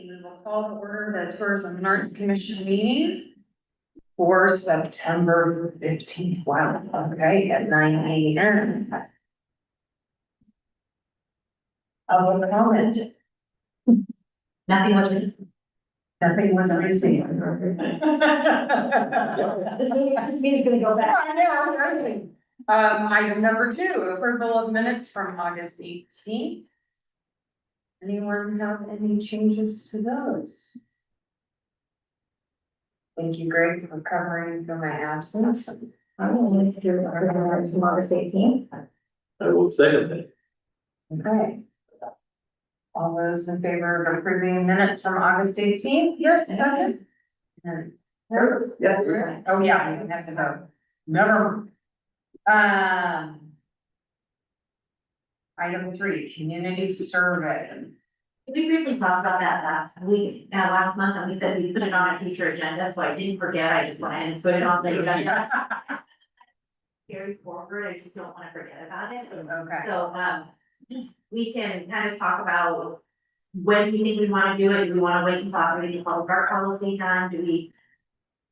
We will call to order the Tourism and Arts Commission meeting for September 15th. Wow, okay, at 9 a.m. Public comment. Nothing was received. Nothing was received. This meeting's gonna go back. I know, I was racing. Item number 2, approval of minutes from August 18th. Anyone have any changes to those? Thank you, Greg, for covering for my absence. I will make sure our from August 18th. I will second that. Okay. All those in favor of approving minutes from August 18th, yes, second? And- Yeah. Oh, yeah, you have to vote. Never. Item 3, community survey. We briefly talked about that last week, last month, and we said we put it on a future agenda, so I didn't forget, I just went ahead and put it on the agenda. Carry forward, I just don't wanna forget about it. Okay. So, we can kind of talk about when you think we wanna do it, do we wanna wait and talk, maybe public art policy done, do we?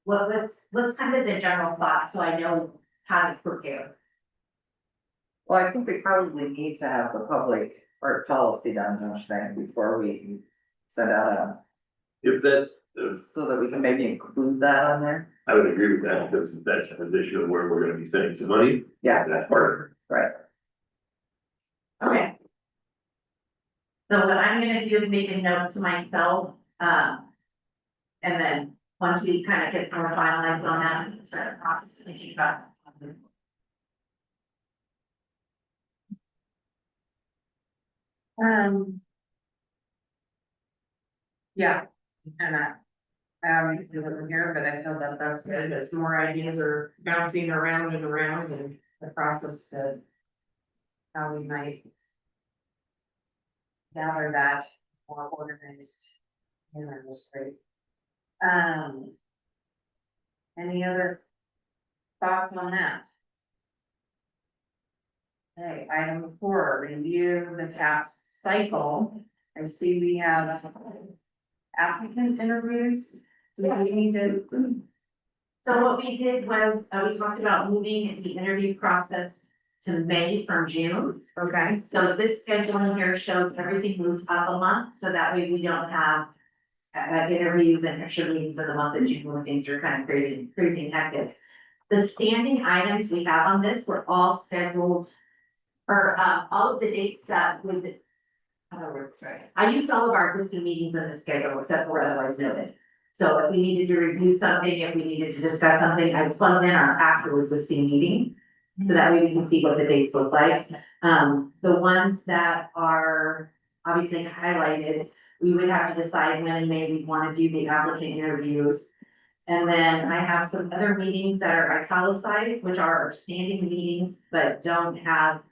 What's kind of the general thought, so I know how to prepare? Well, I think we probably need to have the public art policy done, don't you think, before we send out If that's, so that we can maybe include that on there? I would agree with that, because that's a position of where we're gonna be spending some money. Yeah, That's part of it. right. Okay. So what I'm gonna do is make a note to myself, and then once we kind of get more finalized on that, we can start the process of thinking about. Yeah, and I obviously wasn't here, but I feel that that's good, as more ideas are bouncing around and the process to how we might gather that more organized. And that was great. Any other thoughts on that? Okay, item 4, review the tax cycle. I see we have applicant interviews. Do we need to? So what we did was, we talked about moving the interview process to May from June. Okay, So this scheduling here shows everything moves up a month, so that way we don't have interviews and extra meetings in the month of June when things are kind of crazy and hectic. The standing items we have on this were all scheduled, or all of the dates that would. I used all of our existing meetings in the schedule except for otherwise noted. So if we needed to review something, if we needed to discuss something, I plugged in our actual existing meeting. So that way we can see what the dates look like. The ones that are obviously highlighted, we would have to decide when and May we want to do the applicant interviews. And then I have some other meetings that are italicized, which are standing meetings, but don't have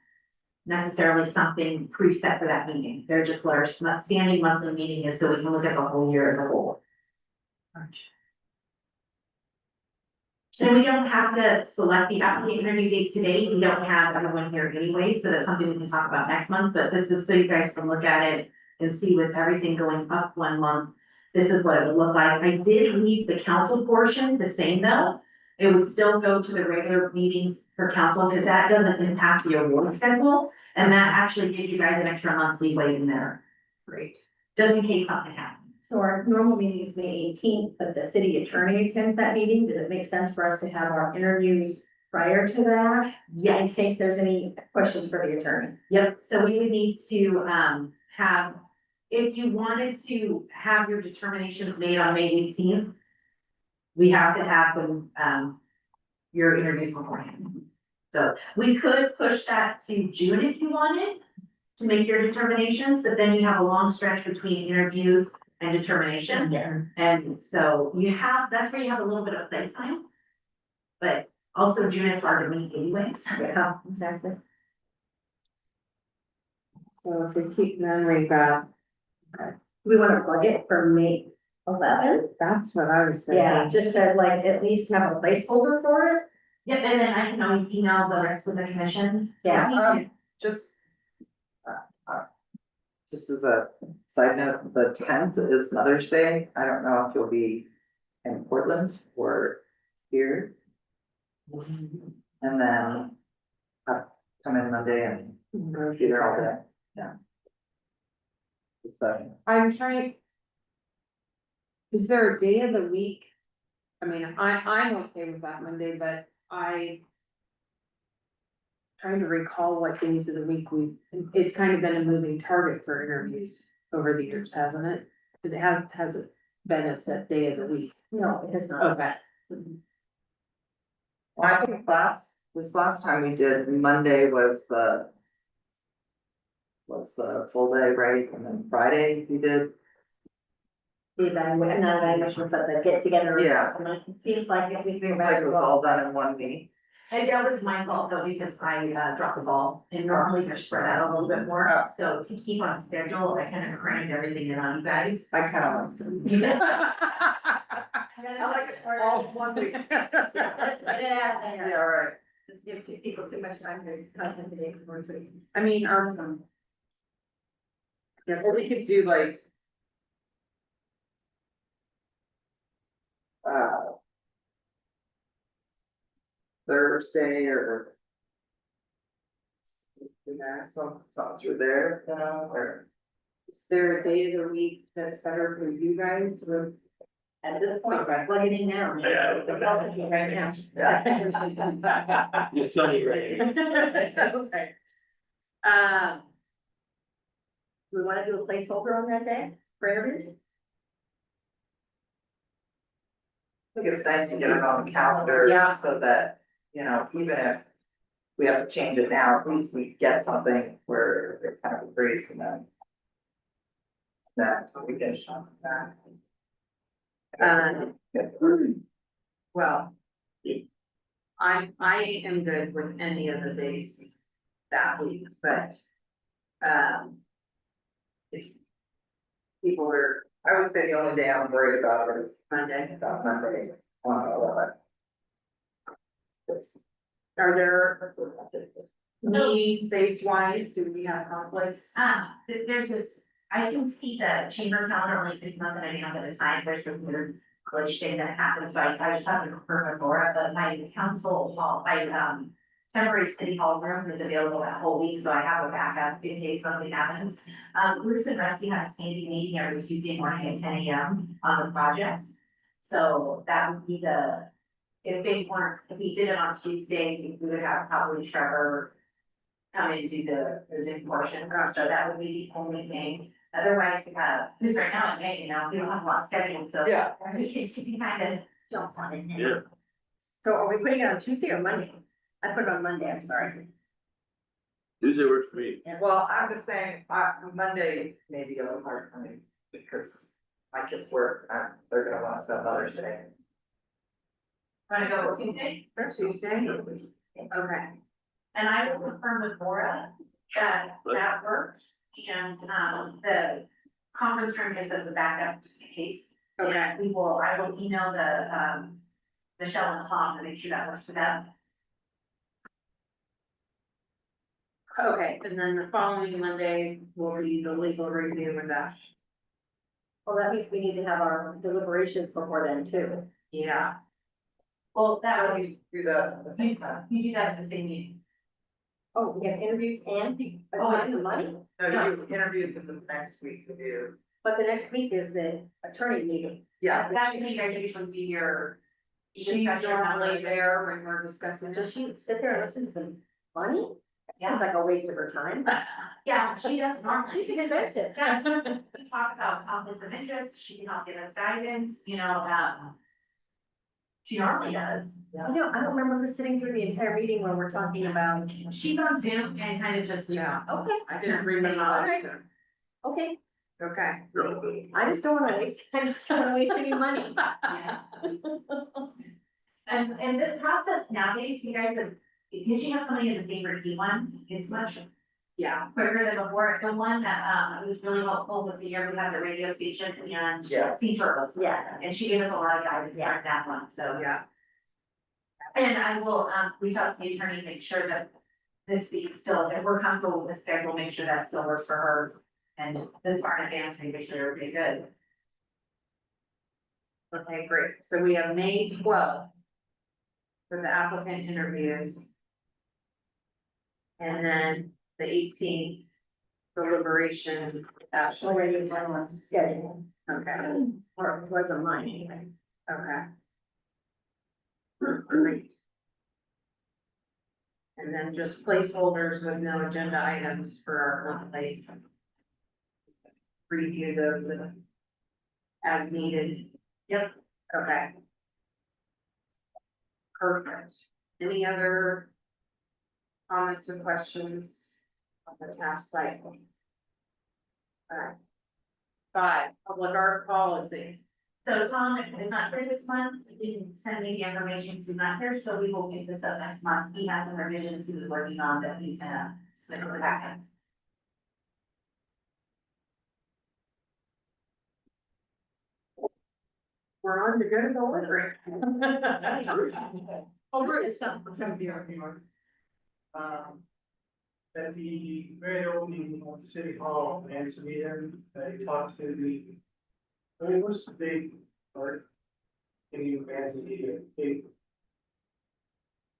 necessarily something preset for that meeting. They're just what our standing monthly meeting is, so we can look at the whole year as a whole. And we don't have to select the applicant interview date today, we don't have everyone here anyway, so that's something we can talk about next month, but this is so you guys can look at it and see with everything going up 1 month, this is what it would look like. I did leave the council portion the same though. It would still go to the regular meetings for council, because that doesn't impact the award schedule, and that actually gives you guys an extra month leeway in there. Great. Just in case something happens. So our normal meeting is May 18th, but the city attorney attends that meeting. Does it make sense for us to have our interviews prior to that? In Yes, case there's any questions for the attorney. yep, so we would need to have, if you wanted to have your determinations made on May 18th. We have to have them, your interviews beforehand. So we could push that to June if you wanted to make your determinations, but then you have a long stretch between interviews and determination. Yeah. And so you have, that's where you have a little bit of playtime. But also June is hard to meet anyways. Yeah, exactly. so if we keep, then we've got, We want to plug it for May 11th. that's what I was saying. Yeah, just to like at least have a placeholder for it. Yep, and then I can always email the rest of the commission. Yeah. Just. just as a side note, the 10th is Mother's Day. I don't know if you'll be in Portland or here. And then come in Monday and be there all day, yeah. So, I'm trying. Is there a day of the week? I mean, I'm okay with that Monday, but trying to recall what days of the week it's kind of been a moving target for interviews over the years, hasn't it? Has it been a set day of the week? No, it has not. Okay. well, I think this last time we did, Monday was the full day, right? And then Friday we did, The evaluation, not evaluation, but the get together. Yeah. It seems like if we seems like it was all done in one week. And that was my fault though, because I dropped the ball and normally they're spread out a little bit more. Oh. So to keep on schedule, I kind of crammed everything in on you guys. I kind of like it all one week. Let's get it out Yeah, there. all right. Give people too much time to content today before we. I mean, yes, Or we could do like. Thursday or. Something through there, you know, or. is there a day of the week that's better for you guys or? At this point, Okay. plug it in now. Yeah. The ball is right now. You're sunny, right? Okay. We wanna do a placeholder on that day for interviews? I think it's nice to get it on the calendar. Yeah. So that, you know, even if we have to change it now, at least we get something where it kind of agrees and then. That we can show that. Well. I am good with any of the days that week, but. If people are I would say the only day I'm worried about is Monday, about Monday, 11. It's- are there meeting space wise, do we have conflicts? There's this, I can see the chamber calendar only 6 months in advance at a time, there's this weird glitch thing that happens, so I just have to confirm with Laura, but my council hall, temporary city hall room is available that whole week, so I have a backup in case something happens. Bruce and Rusty have a standing meeting every Tuesday morning at 10 AM on the projects. So that would be if we did it on Tuesday, we would have probably Trevor come and do the Zoom portion, so that would be the only thing. Otherwise, who's right now in May, you know, we don't have a lot scheduled, so. Yeah. We can kind of jump on it now. Yeah. So are we putting it on Tuesday or Monday? I put it on Monday, I'm sorry. Tuesday works for me. Well, I'm just saying, Monday may be a little hard for me because my kids work, they're gonna want to spend Mother's Day. Wanna go Tuesday? For Tuesday? Okay. And I will confirm with Laura that that works, and, the conference room is as a backup, just in case. Okay. I will email the, Michelle and Tom to make sure that works for them. Okay, and then the following Monday will be the legal review with that. Well, that means we need to have our deliberations before then too. Yeah. Well, How that do would, we do that? at the same time? you do that at the same meeting. Oh, we have interviews and assign the money, No, you do interviews in the next week, we do. but the next week is the attorney meeting. Yeah. That's when you guys usually do your. She's normally there when we're discussing Does this. she sit there and listen to the money? That seems Yeah. like a waste of her time. Yeah, she does normally. She's expensive. Yeah, we talk about conflicts of interest, she can help give us guidance, you know, she normally does. You know, I don't remember her sitting through the entire meeting when we're talking about, She's on Zoom and kind of just, Yeah, okay, I didn't remember that either. okay, Okay. Really. I just don't wanna waste, I just don't wanna waste any money. yeah. And the process nowadays, you guys have, because you have so many of the same repeat ones, it's much Yeah, quicker than before. The one that, was really helpful was the year we had the radio station and Yeah. Sea Turtles. Yeah. And she gave us a lot of guidance on that one, so. yeah. And I will, reach out to the attorney, make sure that this week still, if we're comfortable with the schedule, make sure that still works for her. and this far in advance, maybe sure it'll be good. Okay, great. So we have May 12th for the applicant interviews. And then the 18th deliberation. Already done on schedule, Okay, or it wasn't mine anyway. okay. Great. And then just placeholders with no agenda items for our monthly. Review those as needed. Yep. Okay. Perfect. Any other comments or questions on the task site? Alright. 5, public art policy. So Tom, if it's not here this month, you can send me the information, he's not here, so we will pick this up next month. He has some revisions he was working on that he's gonna submit to the back end. We're on to good delivery. Oh, there is something from here. At the very opening of the city hall, Nancy meeting, I talked to it was the big part. In you guys, the,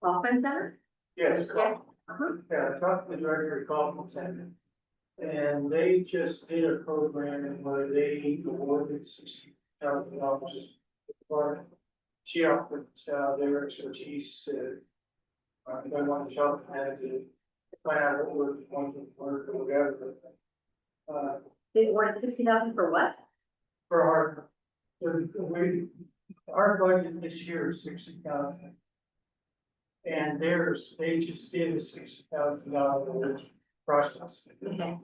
Kaufman Center? yes, Yeah. yeah, I talked to the director of Kaufman Center. And they just did a program where they awarded $60,000 for. She offered, their expertise to. They want to shop and to find out what we're going to work or whatever. They awarded 60,000 for what? For our budget this year is 60,000. And theirs, they just did a $60,000 process. Okay.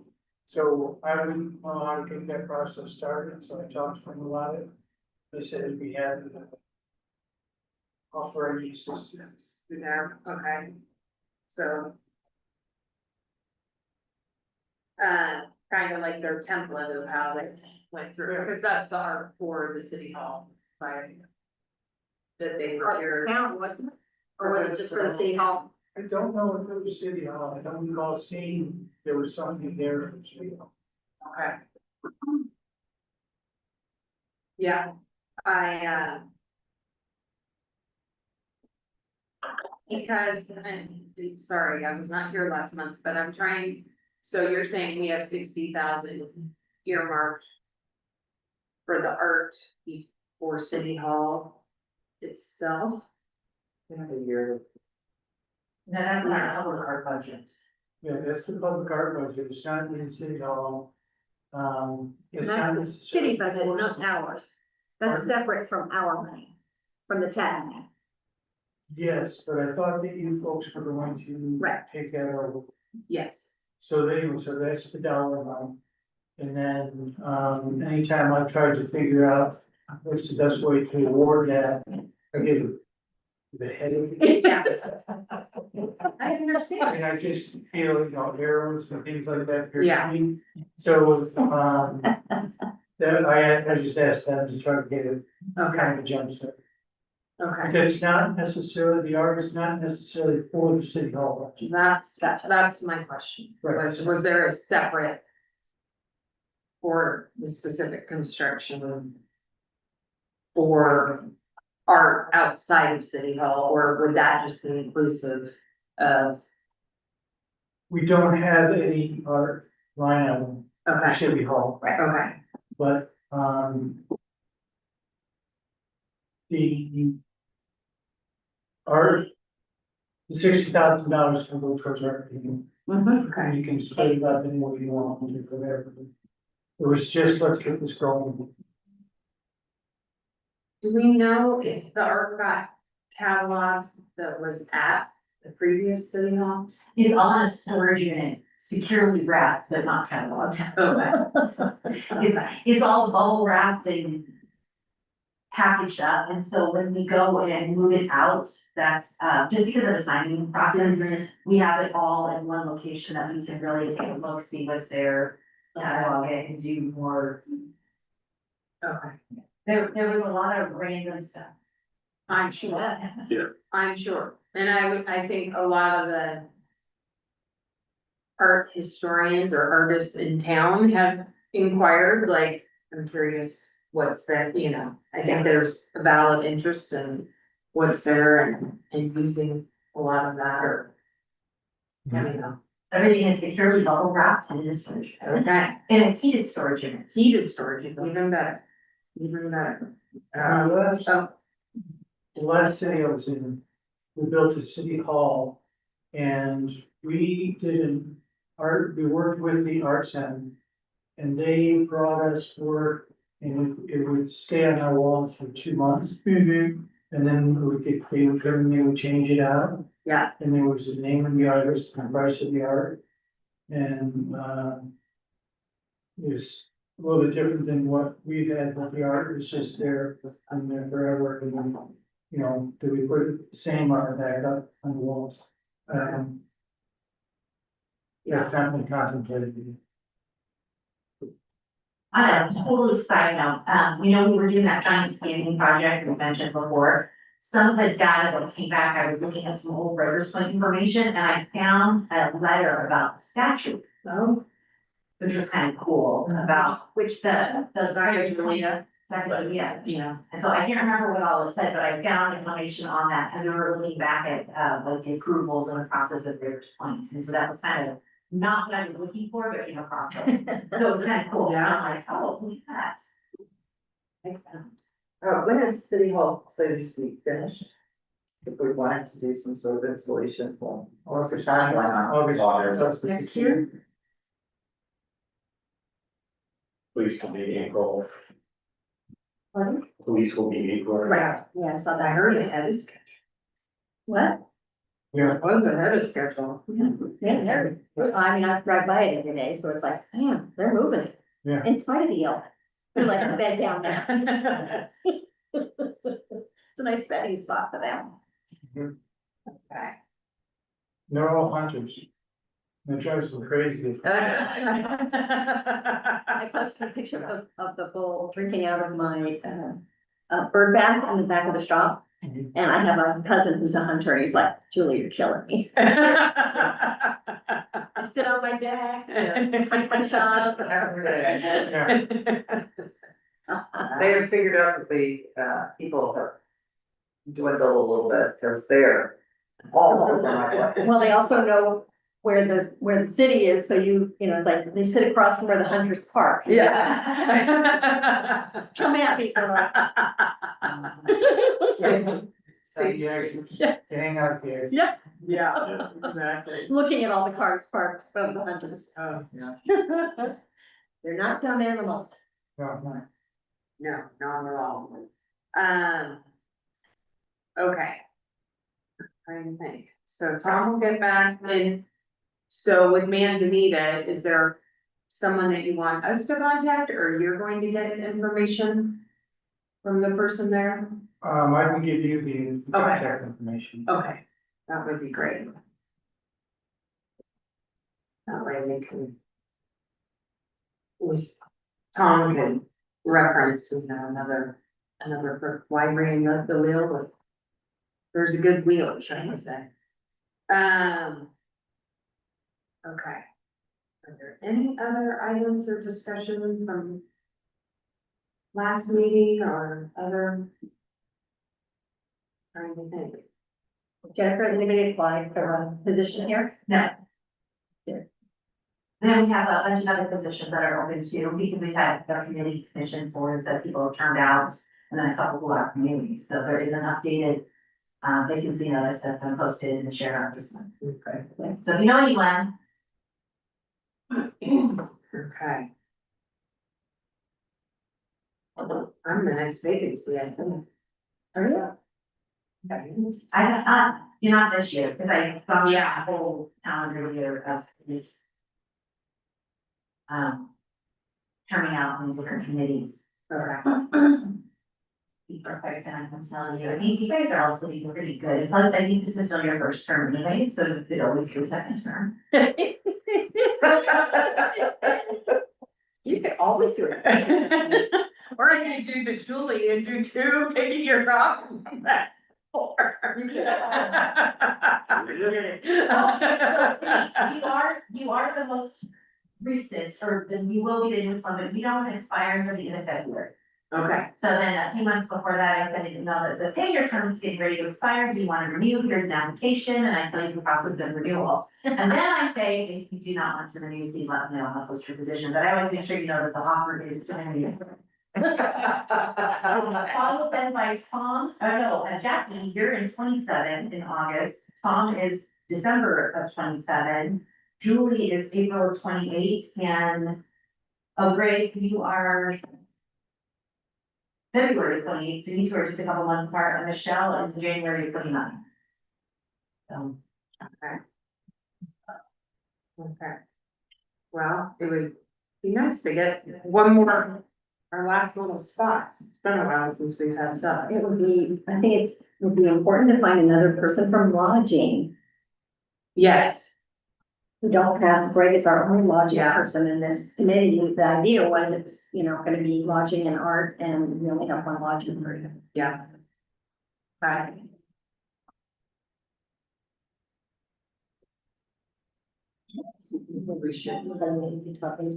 So I wouldn't know how to get that process started, so I talked to them about it. They said we had offer any assistance. There, okay. So. Kind of like their template of how they went through, because that's the art for the city hall, right? That they procured. Town, wasn't it? Or was it just for the city hall? I don't know if it was city hall, I don't recall seeing there was something there from city hall. Okay. Yeah, because, and sorry, I was not here last month, but I'm trying, so you're saying we have 60,000 earmarked for the art for City Hall itself? A year. No, that's not public art budget. Yeah, that's the public art budget, it's not in city hall. It's not That's the city budget, not necessarily- ours. That's Pardon? separate from our money, from the TAG money. Yes, but I thought that you folks were going to. Right. Take that over. Yes. So anyway, so that's the dollar amount. And then, anytime I've tried to figure out what's the best way to award that, I get the headache. Yeah. I I understand. mean, I just feel, arrows and things like that. Yeah. pierce me. So, that I just asked them to try to get it Okay, kind of jumpstart. okay. Because it's not necessarily, the art is not necessarily for the city hall budget. That's my question. Right. Was there a separate for the specific construction or art outside of City Hall, or would that just be inclusive of, We don't have any art line item for okay, City Hall, okay, but, the art, the $60,000 can go towards art, and okay. you can split it up any way you want to for there. It was just, let's get this going. Do we know if the art got cataloged that was at the previous City Hall? It's on a storage unit, securely wrapped, but not cataloged. Okay, It's all bubble wrapped and packaged up, and so when we go and move it out, that's, just because of the timing process, we have it all in one location that we can really take a look, see what's there, catalog it and do more. okay, There was a lot of random stuff. I'm sure. I'm sure, and I think a lot of art historians or artists in town have inquired, like, I'm curious, what's that, you know, I think there's a valid interest in what's there and using a lot of that or. I don't know, Everything is securely bubble wrapped and is okay, in a heated storage unit. heated storage, even better, even better. The last city I was in, we built a city hall. And we did we worked with the art center. And they brought us work and it would stay on our walls for 2 months. And then they would change it out. Yeah. And there was the name of the artist and the price of the art. And, it was a little bit different than what we've had with the art. It was just there, I'm there forever. And then, you know, do we put the same art back up on the walls? That's not been contemplated. On a totally side note, you know, we were doing that giant scanning project we mentioned before. Some of the data that came back, I was looking at some old Rivers Point information and I found a letter about the statue. Oh. Which was kind of cool about Which the Sacagawea. yeah. Yeah. And so I can't remember what all it said, but I found information on that as we were looking back at, like the approvals and the process of Rivers Point. And so that was kind of not what I was looking for, but came across it. So it was kind of cool. Yeah. I'm like, oh, look at that. When is City Hall slated to be finished? If we wanted to do some sort of installation, or for timeline on. August. Next year? Police will be April, Pardon? police will be April. Right, Yeah, I saw I that. heard it had a schedule. What? Yeah. It was ahead of schedule. Yeah, I mean, I drive by it every day, so it's like, damn, they're moving it. Yeah. In spite of the elk. They're like a bed down there. It's a nice bedding spot for them. Okay. They're all hunters. They drive them crazy. I posted a picture of the bull drinking out of my, bird bath in the back of the shop. Mhm. And I have a cousin who's a hunter, and he's like, Julie, you're killing me. I sit on my deck, hunt my shop. They have figured out that the, people have dwindled a little bit, because they're all over my place. Well, they also know where the city is, so you know, it's like, they sit across from where the hunters park. Yeah. Come at me, girl. Hang out there. Yeah, Yeah, exactly. looking at all the cars parked of the hunters. Oh, They're not dumb animals. no, not at all. Okay. Trying to think, so Tom will get back in. So with Manzanita, is there someone that you want us to contact, or you're going to get information from the person there? I can give you the Okay. contact information. Okay, that would be great. That way we can. Was Tom can reference, you know, another why reinvent the wheel, but. There's a good wheel, shall I say. Okay. Are there any other items or discussion from last meeting or other? Trying to think. Jennifer, has anybody applied for a position here? No. Then we have a bunch of other positions that are open too, because we've had the committee commission boards that people have turned out, and then a couple who are communities, so there is an updated. Vacancy notice that's been posted and shared on this one. Okay. So if you know anyone, Okay. I'm the next vacancy, I think. Are you? I have not, you're not this year, because I saw a whole calendar year of this. Turning out on different committees. Okay. Be perfect, and I'm telling you, I think you guys are also doing pretty good, plus I think this is still your first term anyway, so it always be a second term. You can always do it. Or you could do the Julie and do two, taking your off from that. You are the most recent, or then you will be the newest one, but you don't expire until the end of February. Okay, So then a few months before that, I sent an email that says, hey, your term is getting ready to expire, do you want to renew? Here's an application, and I tell you the process of renewal. And then I say, if you do not want to renew, please let me know, I'll post your position, but I always make sure you know that the offer is to renew. Followed then by Tom, Jackie, you're in 27 in August, Tom is December of 27, Julie is April of 28, and Greg, you are February 28, so you two are just a couple months apart, and Michelle is January 29. So, okay. Well, it would be nice to get one more, our last little spot. It's been a while since we've had some. It would be, I think would be important to find another person from lodging. Yes, We don't have, Greg is our only lodging Yeah. person in this committee. The idea was it was, gonna be lodging and art, and we only have one lodging person. yeah. Right. We should. We're gonna need to talk about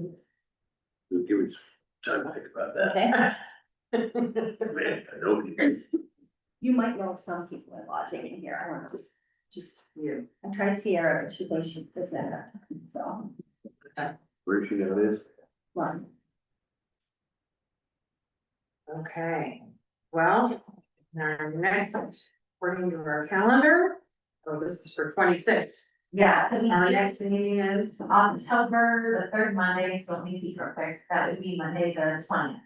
Give us time to think about that. it. Okay, Man, I know people. you might know some people in lodging in here. I don't know, just You. I tried Sierra, but she thinks she doesn't have that, so, Where she got this? one. Okay, well, our next, according to our calendar, oh, this is for 26. yeah, so we Our do next meeting is, October, the third Monday, so let me be perfect, that would be Monday, the 20th.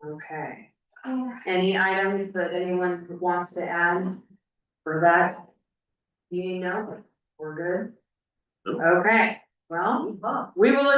okay. Any items that anyone wants to add for that? You know, we're good? Nope. Okay, well, Oh. we will